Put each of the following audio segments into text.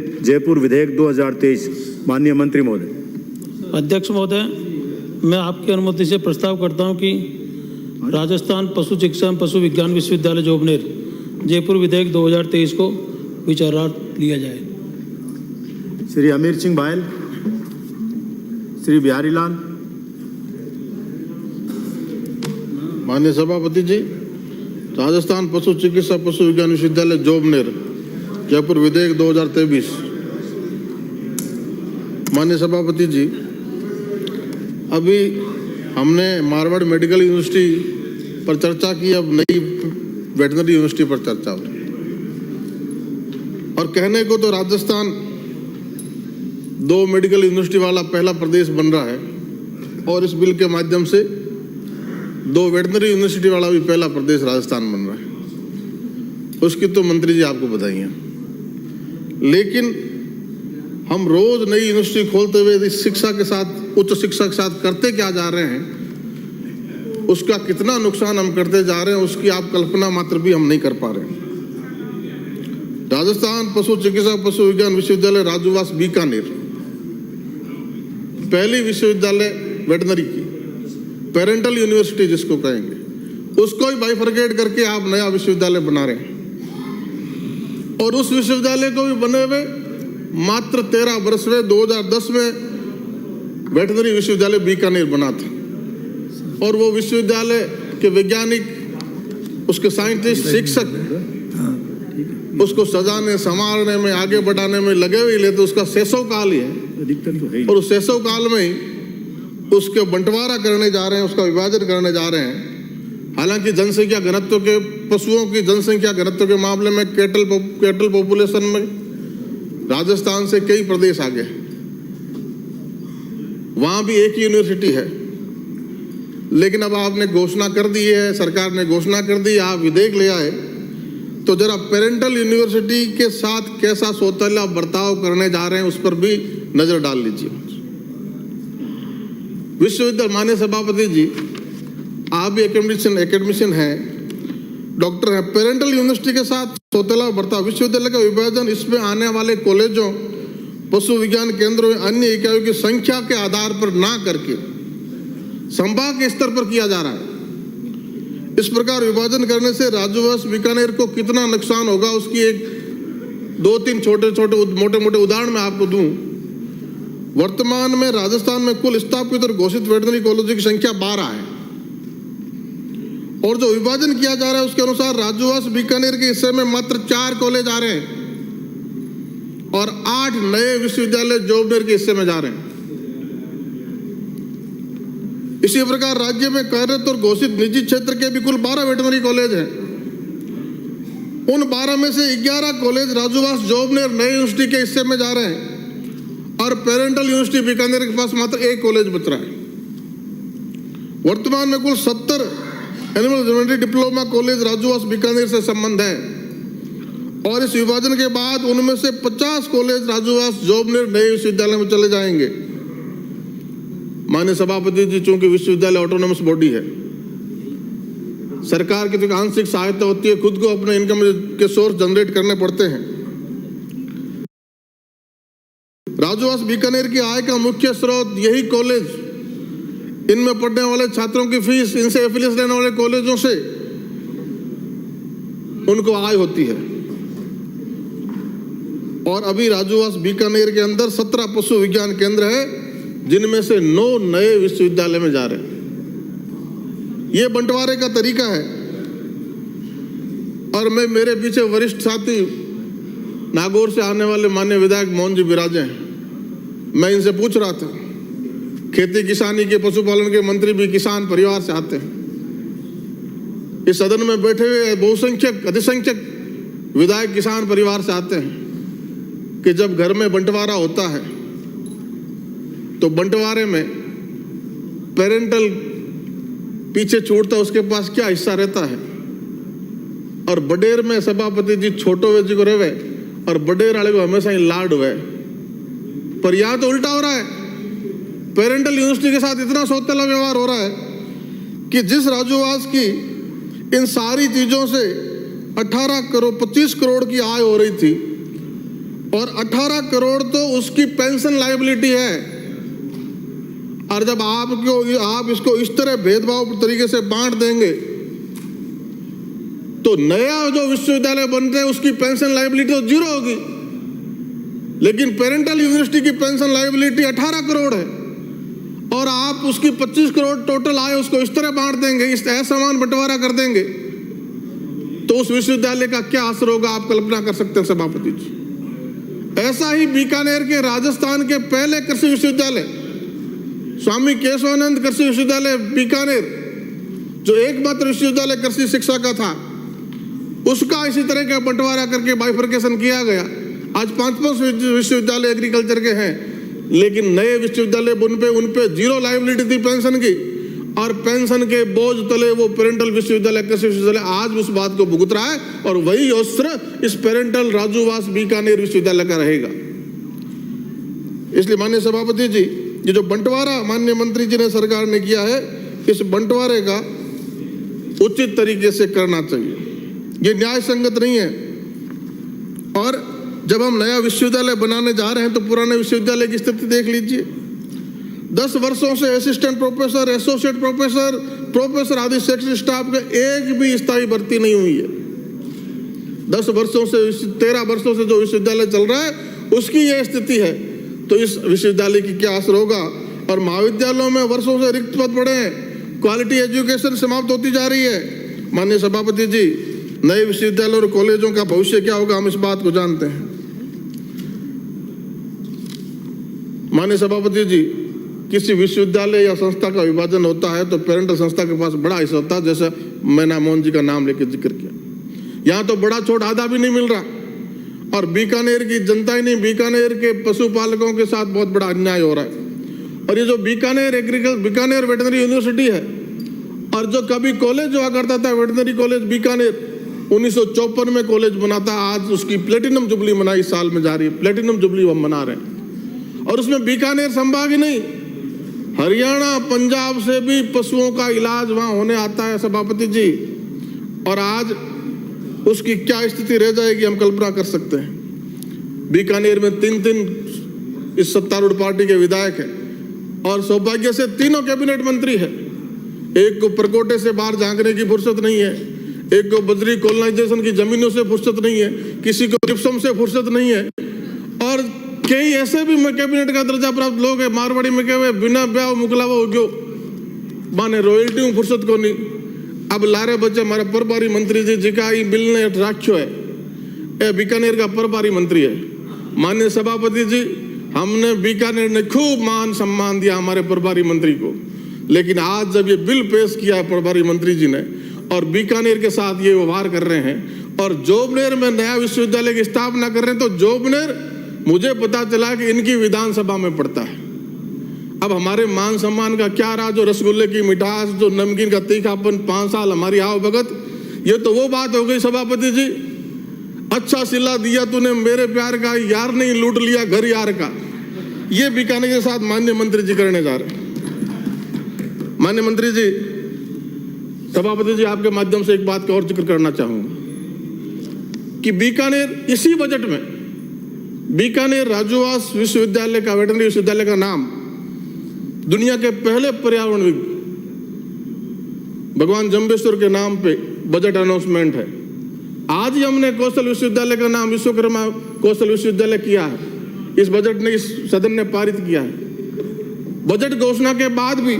जयपुर विधेयक 2023। माननीय मंत्री महोदय। अध्यक्ष महोदय, मैं आपकी अनुमति से प्रस्ताव करता हूं कि राजस्थान पशु चिकित्सा एवं पशु विज्ञान विश्वविद्यालय जोबनेर जयपुर विधेयक 2023 को विचारार्थ लिया जाए। श्री अमीर सिंह बायल, श्री बिहारी लाल। माननीय सभापति जी, राजस्थान पशु चिकित्सा पशु विज्ञान विश्वविद्यालय जोबनेर जयपुर विधेयक 2023। माननीय सभापति जी, अभी हमने मारवाड़ मेडिकल यूनिवर्सिटी पर चर्चा की, अब नई वेटनरी यूनिवर्सिटी पर चर्चा हो रही है। और कहने को तो राजस्थान 2 मेडिकल यूनिवर्सिटी वाला पहला प्रदेश बन रहा है और इस बिल के माध्यम से 2 वेटनरी यूनिवर्सिटी वाला भी पहला प्रदेश राजस्थान बन रहा है। उसकी तो मंत्री जी आपको बधाइयाँ। लेकिन हम रोज नई यूनिवर्सिटी खोलते हुए इस शिक्षा के साथ, उच्च शिक्षा के साथ करते क्या जा रहे हैं, उसका कितना नुकसान हम करते जा रहे हैं, उसकी आप कल्पना मात्र भी हम नहीं कर पा रहे हैं। राजस्थान पशु चिकित्सा पशु विज्ञान विश्वविद्यालय राजूवास बीकानेर पहली विश्वविद्यालय वेटनरी की, पेरेंटल यूनिवर्सिटी जिसको कहेंगे, उसको ही बाइफरकेट करके आप नया विश्वविद्यालय बना रहे हैं। और उस विश्वविद्यालय को भी बने हुए मात्र 13 वर्ष में 2010 में वेटनरी विश्वविद्यालय बीकानेर बना था। और वो विश्वविद्यालय के वैज्ञानिक, उसके साइंटिस्ट, शिक्षक उसको सजाने संवारने में, आगे बढ़ाने में लगे हुए, लेते उसका शैशव काल ही है। और उस शैशव काल में ही उसके बंटवारा करने जा रहे हैं, उसका विभाजन करने जा रहे हैं। हालांकि जनसंख्या घनत्व के, पशुओं की जनसंख्या घनत्व के मामले में कैटल पॉपुलेशन में राजस्थान से कई प्रदेश आगे, वहां भी एक ही यूनिवर्सिटी है। लेकिन अब आपने घोषणा कर दी है, सरकार ने घोषणा कर दी, आप विधेयक ले आए, तो जरा पेरेंटल यूनिवर्सिटी के साथ कैसा सौतेला बर्ताव करने जा रहे हैं उस पर भी नजर डाल लीजिए। विश्वविद्यालय, माननीय सभापति जी, आप भी एकेडमिशियन हैं, डॉक्टर हैं, पेरेंटल यूनिवर्सिटी के साथ सौतेला बर्ताव, विश्वविद्यालय का विभाजन, इसमें आने वाले कॉलेजों, पशु विज्ञान केंद्रों, अन्य इकाइयों की संख्या के आधार पर ना करके संभाग के स्तर पर किया जा रहा है। इस प्रकार विभाजन करने से राजूवास बीकानेर को कितना नुकसान होगा, उसकी एक 2-3 छोटे मोटे उदाहरण मैं आपको दूं। वर्तमान में राजस्थान में कुल स्थापित और घोषित वेटनरी कॉलेजों की संख्या 12 है। और जो विभाजन किया जा रहा है उसके अनुसार राजूवास बीकानेर के हिस्से में मात्र 4 कॉलेज आ रहे हैं और 8 नए विश्वविद्यालय जोबनेर के हिस्से में जा रहे हैं। इसी प्रकार राज्य में कार्यरत और घोषित निजी क्षेत्र के भी कुल 12 वेटनरी कॉलेज हैं। उन 12 में से 11 कॉलेज राजूवास जोबनेर नए यूनिवर्सिटी के हिस्से में जा रहे हैं और पेरेंटल यूनिवर्सिटी बीकानेर के पास मात्र 1 कॉलेज बच रहा है। वर्तमान में कुल 70 animal husbandry diploma college RAJUVAS Bikaner से संबंध है और इस विभाजन के बाद उनमें से 50 कॉलेज राजूवास जोबनेर नए विश्वविद्यालय में चले जाएंगे। माननीय सभापति जी, चूंकि विश्वविद्यालय ऑटोनोमस बॉडी है, सरकार की जो आंशिक सहायता होती है, खुद को अपने इनकम के सोर्स जनरेट करने पड़ते हैं। राजूवास बीकानेर की आय का मुख्य स्रोत यही कॉलेज, इनमें पढ़ने वाले छात्रों की फीस, इनसे एफिलिएशन लेने वाले कॉलेजों से उनको आय होती है। और अभी राजूवास बीकानेर के अंदर 17 पशु विज्ञान केंद्र है, जिनमें से 9 नए विश्वविद्यालय में जा रहे हैं। यह बंटवारे का तरीका है। और मेरे पीछे वरिष्ठ साथी नागौर से आने वाले माननीय विधायक मोहन जी विराजे हैं। मैं इनसे पूछ रहा था, खेती किसानी के, पशुपालन के मंत्री भी किसान परिवार से आते हैं। इस सदन में बैठे हुए बहुसंख्यक, अतिसंख्यक विधायक किसान परिवार से आते हैं कि जब घर में बंटवारा होता है तो बंटवारे में पेरेंटल पीछे छूटता है, उसके पास क्या हिस्सा रहता है। और बडेर में सभापति जी छोटो वे जी को रहे और बडेर वाले को हमेशा ही लाड हुए। पर यहां तो उल्टा हो रहा है। पेरेंटल यूनिवर्सिटी के साथ इतना सौतेला व्यवहार हो रहा है कि जिस राजूवास की इन सारी चीजों से 18 करोड़ 25 करोड़ की आय हो रही थी, और 18 करोड़ तो उसकी पेंशन लायबिलिटी है। और जब आप इसको इस तरह भेदभाव तरीके से बांट देंगे तो नया जो विश्वविद्यालय बन रहे हैं उसकी पेंशन लायबिलिटी तो 0 होगी, लेकिन पेरेंटल यूनिवर्सिटी की पेंशन लायबिलिटी 18 करोड़ है और आप उसकी 25 करोड़ टोटल आए उसको इस तरह बांट देंगे, इस असमान बंटवारा कर देंगे तो उस विश्वविद्यालय का क्या असर होगा आप कल्पना कर सकते हैं सभापति जी। ऐसा ही बीकानेर के राजस्थान के पहले कृषि विश्वविद्यालय स्वामी केशवानंद कृषि विश्वविद्यालय बीकानेर, जो एकमात्र विश्वविद्यालय कृषि शिक्षा का था, उसका इसी तरह का बंटवारा करके बाइफर्केशन किया गया। आज 5 विश्वविद्यालय एग्रीकल्चर के हैं, लेकिन नए विश्वविद्यालय उन पे 0 लायबिलिटी थी पेंशन की, और पेंशन के बोझ तले वो पेरेंटल विश्वविद्यालय कृषि विश्वविद्यालय आज उस बात को भुगत रहा है, और वही अस्त्र इस पेरेंटल राजूवास बीकानेर विश्वविद्यालय का रहेगा। इसलिए माननीय सभापति जी, ये जो बंटवारा माननीय मंत्री जी ने सरकार ने किया है, इस बंटवारे का उचित तरीके से करना चाहिए, ये न्याय संगत नहीं है। और जब हम नया विश्वविद्यालय बनाने जा रहे हैं तो पुराने विश्वविद्यालय की स्थिति देख लीजिए। 10 वर्षों से assistant professor, associate professor, professor आदि शैक्षणिक स्टाफ का एक भी स्थायी भर्ती नहीं हुई है। 10 वर्षों से 13 वर्षों से जो विश्वविद्यालय चल रहा है उसकी यह स्थिति है, तो इस विश्वविद्यालय की क्या असर होगा। और महाविद्यालयों में वर्षों से रिक्त पद पड़े हैं, क्वालिटी एजुकेशन समाप्त होती जा रही है। माननीय सभापति जी, नए विश्वविद्यालय और कॉलेजों का भविष्य क्या होगा हम इस बात को जानते हैं। माननीय सभापति जी, किसी विश्वविद्यालय या संस्था का विभाजन होता है तो पेरेंटल संस्था के पास बड़ा हिस्सा होता है, जैसे मैंने मोहन जी का नाम लेकर जिक्र किया। यहाँ तो बड़ा छोटा आधा भी नहीं मिल रहा, और बीकानेर की जनता ही नहीं, बीकानेर के पशुपालकों के साथ बहुत बड़ा अन्याय हो रहा है। और ये जो बीकानेर वेटनरी यूनिवर्सिटी है, और जो कभी कॉलेज हुआ करता था वेटनरी कॉलेज बीकानेर, 1954 में कॉलेज बना था, आज उसकी प्लेटिनम जुबली मनाई साल में जा रही है, प्लेटिनम जुबली हम मना रहे हैं। और उसमें बीकानेर संभाग ही नहीं, हरियाणा पंजाब से भी पशुओं का इलाज वहां होने आता है सभापति जी, और आज उसकी क्या स्थिति रह जाएगी हम कल्पना कर सकते हैं। बीकानेर में 3 इस सत्तारूढ़ पार्टी के विधायक हैं, और सौभाग्य से तीनों कैबिनेट मंत्री हैं। एक को परकोटे से बाहर झांकने की फुर्सत नहीं है, एक को बजरी कॉलोनाइजेशन की जमीनों से फुर्सत नहीं है, किसी को जिप्सम से फुर्सत नहीं है, और कई ऐसे भी कैबिनेट का दर्जा प्राप्त लोग हैं मारवाड़ी में कहे बिना ब्याह मुकलावा हो गयो, माने रॉयल्टी में फुर्सत को नहीं। अब लारे बच्चे हमारे प्रभारी मंत्री जी जिका ही बिल ने राख्यो है, ये बीकानेर का प्रभारी मंत्री है। माननीय सभापति जी, हमने बीकानेर ने खूब मान सम्मान दिया हमारे प्रभारी मंत्री को, लेकिन आज जब ये बिल पेश किया है प्रभारी मंत्री जी ने, और बीकानेर के साथ ये व्यवहार कर रहे हैं, और जोबनेर में नया विश्वविद्यालय की स्थापना कर रहे हैं, तो जोबनेर मुझे पता चला कि इनकी विधानसभा में पड़ता है। अब हमारे मान सम्मान का क्या रहा, जो रसगुल्ले की मिठास, जो नमकीन का तीखापन, 5 साल हमारी आओ भगत, ये तो वो बात हो गई सभापति जी। अच्छा सिला दिया तूने मेरे प्यार का, यार नहीं लूट लिया घर यार का, ये बीकानेर के साथ माननीय मंत्री जी करने जा रहे हैं। माननीय मंत्री जी, सभापति जी, आपके माध्यम से एक बात का और जिक्र करना चाहूंगा कि बीकानेर इसी बजट में बीकानेर राजूवास विश्वविद्यालय का, वेटरनरी विश्वविद्यालय का नाम दुनिया के पहले पर्यावरणविद भगवान जम्बेश्वर के नाम पे बजट अनाउंसमेंट है। आज ही हमने कौशल विश्वविद्यालय का नाम विश्वकर्मा कौशल विश्वविद्यालय किया है, इस बजट ने, इस सदन ने पारित किया है। बजट घोषणा के बाद भी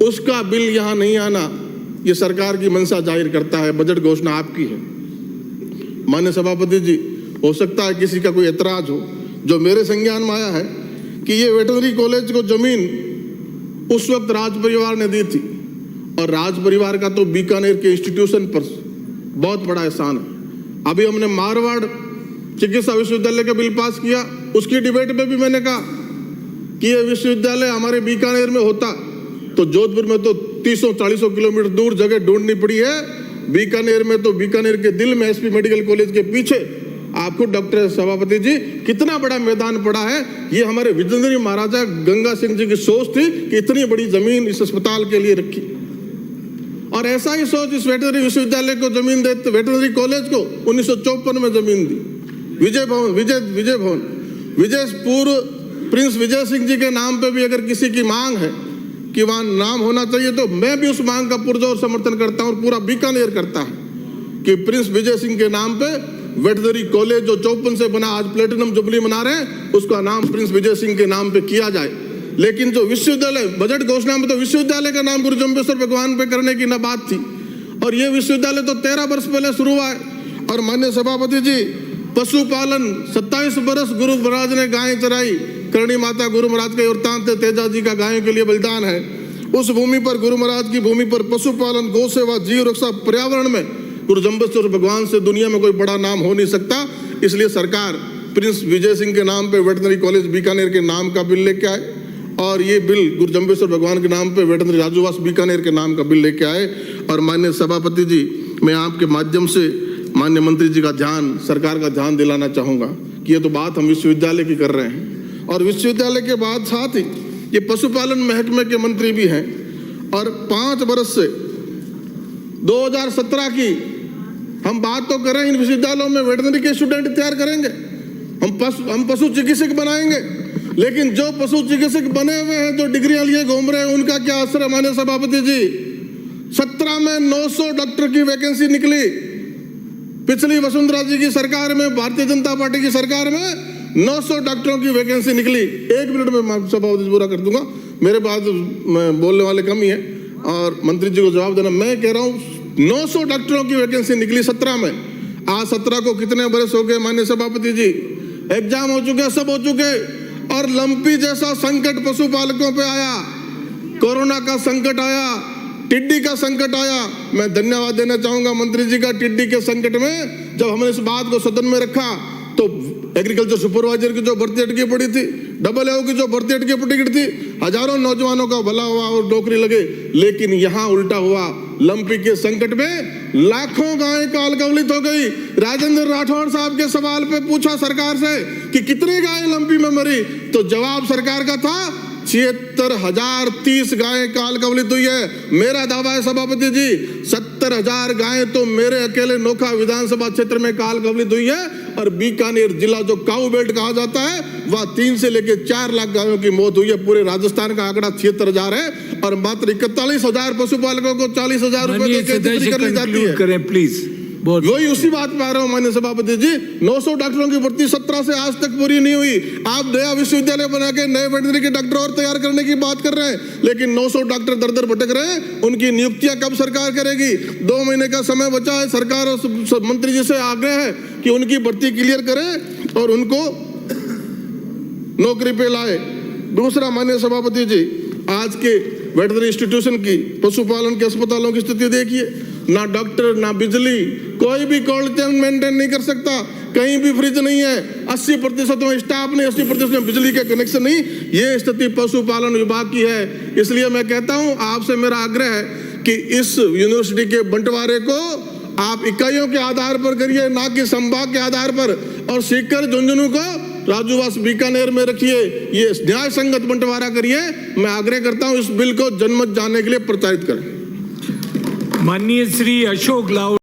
उसका बिल यहाँ नहीं आना, ये सरकार की मंशा जाहिर करता है। बजट घोषणा आपकी है माननीय सभापति जी। हो सकता है किसी का कोई एतराज हो, जो मेरे संज्ञान में आया है कि ये वेटरनरी कॉलेज को जमीन उस वक्त राज परिवार ने दी थी, और राज परिवार का तो बीकानेर के इंस्टीट्यूशन पर बहुत बड़ा एहसान है। अभी हमने मारवाड़ चिकित्सा विश्वविद्यालय का बिल पास किया, उसकी डिबेट में भी मैंने कहा कि ये विश्वविद्यालय हमारे बीकानेर में होता तो जोधपुर में तो 30-40 किलोमीटर दूर जगह ढूंढनी पड़ी है, बीकानेर में तो बीकानेर के दिल में एसपी मेडिकल कॉलेज के पीछे आपको डॉक्टर सभापति जी कितना बड़ा मैदान पड़ा है। ये हमारे विजेंद्र महाराजा गंगा सिंह जी की सोच थी कि इतनी बड़ी जमीन इस अस्पताल के लिए रखी, और ऐसा ही सोच इस वेटरनरी विश्वविद्यालय को जमीन देते, वेटरनरी कॉलेज को 1954 में जमीन दी। विजय भवन, विजय भवन, पूर्व प्रिंस विजय सिंह जी के नाम पे भी अगर किसी की मांग है कि वहां नाम होना चाहिए, तो मैं भी उस मांग का पुरजोर समर्थन करता हूं और पूरा बीकानेर करता है कि प्रिंस विजय सिंह के नाम पे वेटनरी कॉलेज जो 54 से बना, आज प्लेटिनम जुबली मना रहे हैं, उसका नाम प्रिंस विजय सिंह के नाम पे किया जाए। लेकिन जो विश्वविद्यालय बजट घोषणा में तो विश्वविद्यालय का नाम गुरु जम्बेश्वर भगवान पे करने की न बात थी, और ये विश्वविद्यालय तो 13 वर्ष पहले शुरू हुआ है। और माननीय सभापति जी, पशुपालन 27 वर्ष गुरु महाराज ने गायें चराई, करणी माता गुरु महाराज का वृत्तांत है, तेजा जी का गायों के लिए बलिदान है। उस भूमि पर, गुरु महाराज की भूमि पर पशुपालन, गौ सेवा, जीव रक्षा, पर्यावरण में गुरु जम्बेश्वर भगवान से दुनिया में कोई बड़ा नाम हो नहीं सकता। इसलिए सरकार प्रिंस विजय सिंह के नाम पे वेटनरी कॉलेज बीकानेर के नाम का बिल लेके आए, और ये बिल गुरु जम्बेश्वर भगवान के नाम पे वेटनरी राजूवास बीकानेर के नाम का बिल लेके आए। और माननीय सभापति जी, मैं आपके माध्यम से माननीय मंत्री जी का ध्यान, सरकार का ध्यान दिलाना चाहूँगा कि ये तो बात हम विश्वविद्यालय की कर रहे हैं, और विश्वविद्यालय के बाद साथ ही ये पशुपालन महकमे के मंत्री भी हैं। और 5 वर्ष से 2017 की हम बात तो कर रहे हैं, इन विश्वविद्यालयों में वेटनरी के स्टूडेंट तैयार करेंगे, हम पशु चिकित्सक बनाएंगे, लेकिन जो पशु चिकित्सक बने हुए हैं, जो डिग्रियां लिए घूम रहे हैं, उनका क्या असर है? माननीय सभापति जी, 17 में 900 डॉक्टर की वैकेंसी निकली। पिछली वसुंधरा जी की सरकार में, भारतीय जनता पार्टी की सरकार में 900 डॉक्टरों की वैकेंसी निकली। 1 मिनट में सभापति पूरा कर दूंगा, मेरे बाद बोलने वाले कम ही है और मंत्री जी को जवाब देना। मैं कह रहा हूँ 900 डॉक्टरों की वैकेंसी निकली 17 में। आज 17 को कितने बरस हो गए माननीय सभापति जी? एग्जाम हो चुके, सब हो चुके, और लंपी जैसा संकट पशुपालकों पे आया, कोरोना का संकट आया, टिड्डी का संकट आया। मैं धन्यवाद देना चाहूंगा मंत्री जी का। टिड्डी के संकट में जब हमने इस बात को सदन में रखा, तो एग्रीकल्चर सुपरवाइजर की जो भर्ती अटकी पड़ी थी, डबल एओ की जो भर्ती अटकी पड़ी थी, हजारों नौजवानों का भला हुआ और नौकरी लगे। लेकिन यहाँ उल्टा हुआ, लंपी के संकट में लाखों गायें काल कवलित हो गई। राजेंद्र राठौड़ साहब के सवाल पे पूछा सरकार से कि कितनी गायें लंपी में मरी, तो जवाब सरकार का था 76,030 गायें काल कवलित हुई है। मेरा दावा है सभापति जी, 70,000 गायें तो मेरे अकेले नोखा विधानसभा क्षेत्र में काल कवलित हुई है। और बीकानेर जिला जो काऊ बेल्ट कहा जाता है, वह 3 से लेकर 4 लाख गायों की मौत हुई है। पूरे राजस्थान का आंकड़ा 76,000 है, और मात्र 41,000 पशुपालकों को 40,000 रुपए कर ली जाती है। करें प्लीज। वही उसी बात पे आ रहा हूं माननीय सभापति जी। 900 डॉक्टरों की भर्ती 17 से आज तक पूरी नहीं हुई। आप नया विश्वविद्यालय बना के नए वेटनरी के डॉक्टर और तैयार करने की बात कर रहे हैं, लेकिन 900 डॉक्टर दर दर भटक रहे हैं। उनकी नियुक्तियां कब सरकार करेगी? 2 महीने का समय बचा है। सरकार और मंत्री जी से आग्रह है कि उनकी भर्ती क्लियर करें और उनको नौकरी पे लाए। दूसरा माननीय सभापति जी, आज के वेटनरी इंस्टीट्यूशन की, पशुपालन के अस्पतालों की स्थिति देखिए। ना डॉक्टर, ना बिजली, कोई भी कोल्ड चेन मेंटेन नहीं कर सकता, कहीं भी फ्रिज नहीं है, 80% में स्टाफ नहीं, 80% में बिजली के कनेक्शन नहीं। ये स्थिति पशुपालन विभाग की है। इसलिए मैं कहता हूं, आपसे मेरा आग्रह है कि इस यूनिवर्सिटी के बंटवारे को आप इकाइयों के आधार पर करिए, ना कि संभाग के आधार पर, और सीकर झुंझुनू को राजूवास बीकानेर में रखिए। ये न्याय संगत बंटवारा करिए। मैं आग्रह करता हूं इस बिल को जनमत जानने के लिए प्रचारित करें। माननीय श्री अशोक लाहोटी।